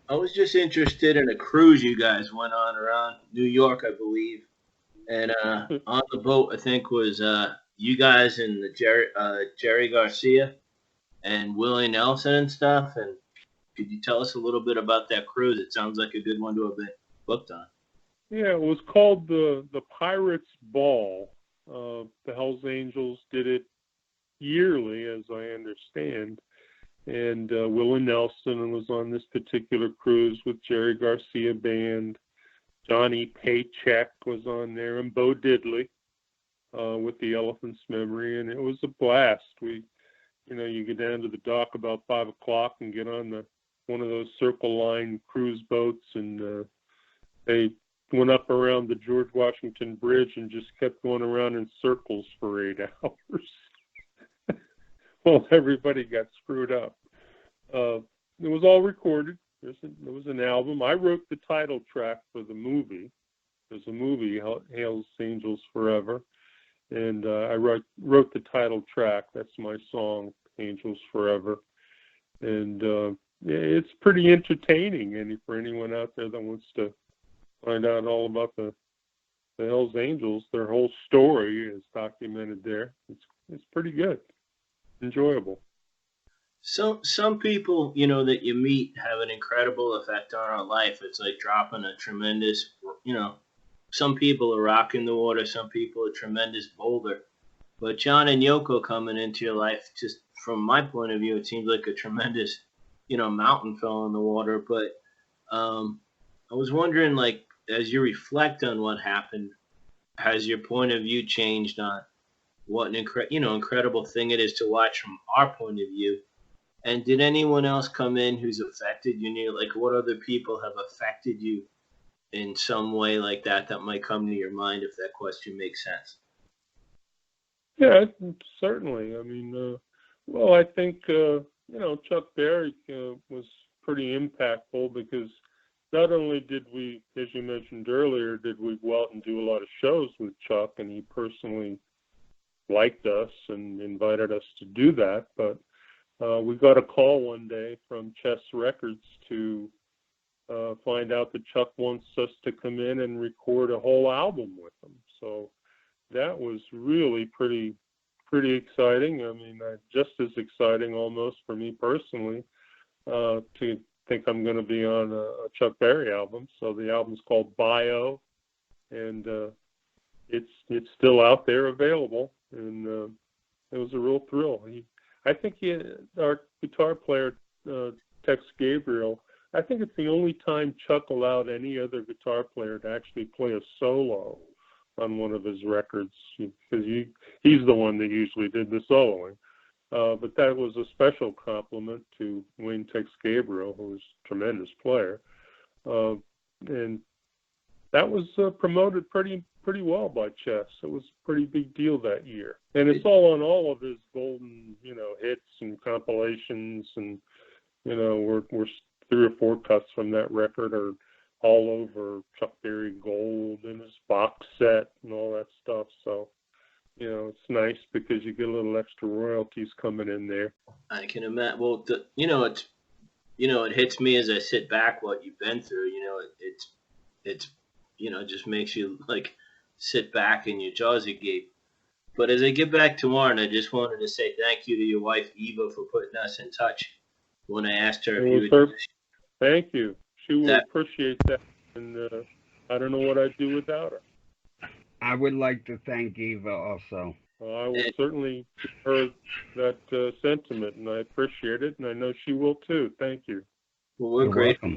I was just interested in a cruise you guys went on around New York, I believe. And on the boat, I think, was you guys and the Jerry Garcia and Willie Nelson and stuff. And could you tell us a little bit about that cruise? It sounds like a good one to have been booked on. Yeah, it was called the Pirates Ball. The Hells Angels did it yearly, as I understand. And Willie Nelson was on this particular cruise with Jerry Garcia Band. Johnny Paycheck was on there, and Bo Diddley with the Elephant's Memory, and it was a blast. You get down to the dock about 5 o'clock and get on one of those Circle Line cruise boats, and they went up around the George Washington Bridge and just kept going around in circles for 8 hours. Well, everybody got screwed up. It was all recorded. There was an album. I wrote the title track for the movie. There's a movie, Hells Angels Forever, and I wrote the title track. That's my song, Angels Forever, and it's pretty entertaining. And for anyone out there that wants to find out all about the Hells Angels, their whole story is documented there. It's pretty good. Enjoyable. So some people, that you meet have an incredible effect on our life. It's like dropping a tremendous, some people are rocking the water, some people a tremendous boulder. But John and Yoko coming into your life, just from my point of view, it seems like a tremendous, mountain fell in the water. But I was wondering, like, as you reflect on what happened, has your point of view changed on what an incredible thing it is to watch from our point of view? And did anyone else come in who's affected you? Like, what other people have affected you in some way like that might come to your mind, if that question makes sense? Yeah, certainly. I mean, well, I think, Chuck Berry was pretty impactful, because not only did we, as you mentioned earlier, did we go out and do a lot of shows with Chuck, and he personally liked us and invited us to do that, but we got a call one day from Chess Records to find out that Chuck wants us to come in and record a whole album with him. So that was really pretty exciting. I mean, just as exciting almost for me personally to think I'm going to be on a Chuck Berry album. So the album's called Bio, and it's still out there available, and it was a real thrill. I think our guitar player, Tex Gabriel, I think it's the only time Chuck allowed any other guitar player to actually play a solo on one of his records, because he's the one that usually did the soloing. But that was a special compliment to Wayne Tex Gabriel, who was a tremendous player. And that was promoted pretty well by Chess. It was a pretty big deal that year. And it's all on all of his golden, hits and compilations, and, we're 3 or 4 cuts from that record are all over Chuck Berry Gold and his box set and all that stuff. So, it's nice because you get a little extra royalties coming in there. I can imagine. Well, it hits me as I sit back what you've been through. It's just makes you like sit back and your jaws agape. But as I get back to Warren, I just wanted to say thank you to your wife Eva for putting us in touch when I asked her if you would. Thank you. She will appreciate that, and I don't know what I'd do without her. I would like to thank Eva also. I will certainly give her that sentiment, and I appreciate it, and I know she will too. Thank you. Well, we're grateful.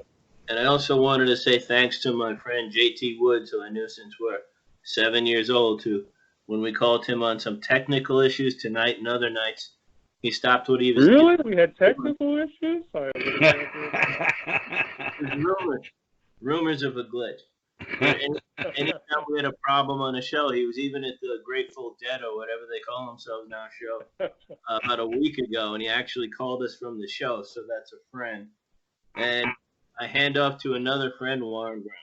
And I also wanted to say thanks to my friend J.T. Woods, who I knew since we're 7 years old, who, when we called him on some technical issues tonight and other nights, he stopped what he was doing. Really? We had technical issues? Rumors of a glitch. Anytime we had a problem on the show, he was even at the Grateful Dead or whatever they call themselves now show about a week ago, and he actually called us from the show, so that's a friend. And I hand off to another friend, Warren Brown.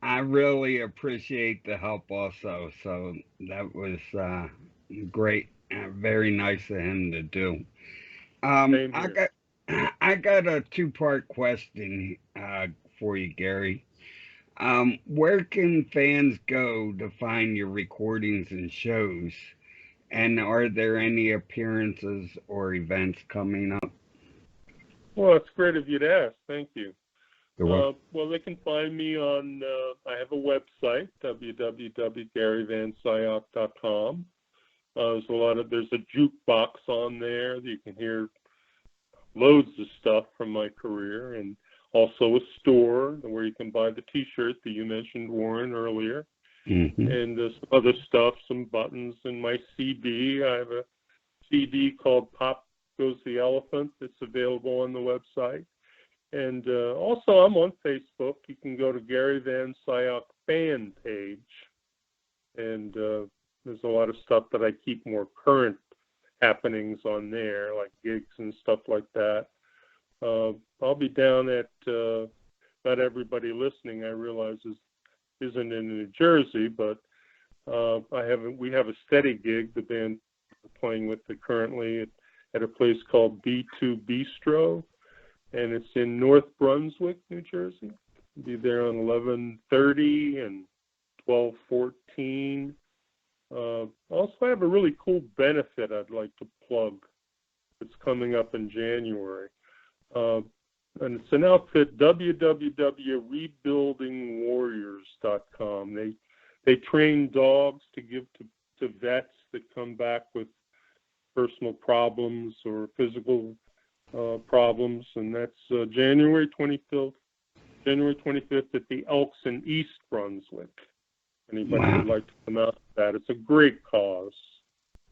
I really appreciate the help also. So that was great. Very nice of him to do. I got a two-part question for you, Gary. Where can fans go to find your recordings and shows? And are there any appearances or events coming up? Well, it's great of you to ask. Thank you. Well, they can find me on, I have a website, www.garyvanscyoc.com. There's a jukebox on there that you can hear loads of stuff from my career, and also a store where you can buy the T-shirt that you mentioned, Warren, earlier, and some other stuff, some buttons, and my CD. I have a CD called Pop Goes the Elephant that's available on the website. And also, I'm on Facebook. You can go to Gary Van Scyoc fan page, and there's a lot of stuff that I keep more current happenings on there, like gigs and stuff like that. I'll be down at, not everybody listening, I realize, isn't in New Jersey, but we have a steady gig, the band we're playing with it currently, at a place called B2 Bistro, and it's in North Brunswick, New Jersey. I'll be there on 11:30 and 12:14. Also, I have a really cool benefit I'd like to plug. It's coming up in January. And it's an outfit, www.rebuildingwarriors.com. They train dogs to give to vets that come back with personal problems or physical problems, and that's January 25th at the Elks in East Brunswick. Anybody would like to come out to that? It's a great cause.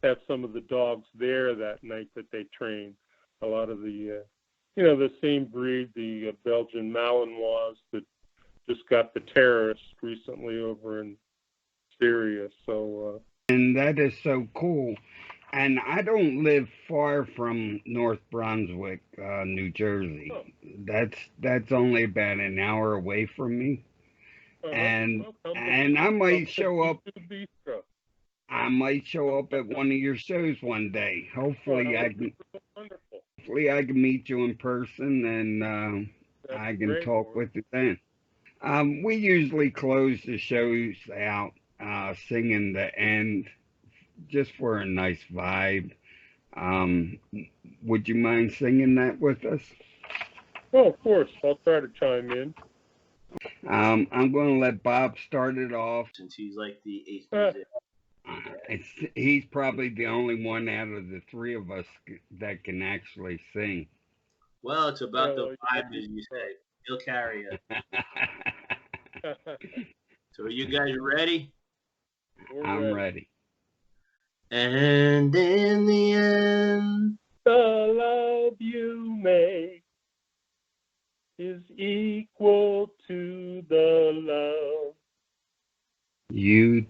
Have some of the dogs there that night that they train. A lot of the, the same breed, the Belgian Malinois that just got the terrorist recently over in Syria. So. And that is so cool. And I don't live far from North Brunswick, New Jersey. Oh. That's only about an hour away from me. And I might show up. I might show up at one of your shows one day. Hopefully I can meet you in person, and I can talk with you then. We usually close the shows out singing the end, just for a nice vibe. Would you mind singing that with us? Oh, of course. I'll try to chime in. I'm going to let Bob start it off. Since he's like the eighth musician. He's probably the only one out of the three of us that can actually sing. Well, it's about the vibe, as you say. He'll carry it. So are you guys ready? I'm ready. And in the end, the love you make is equal to the love you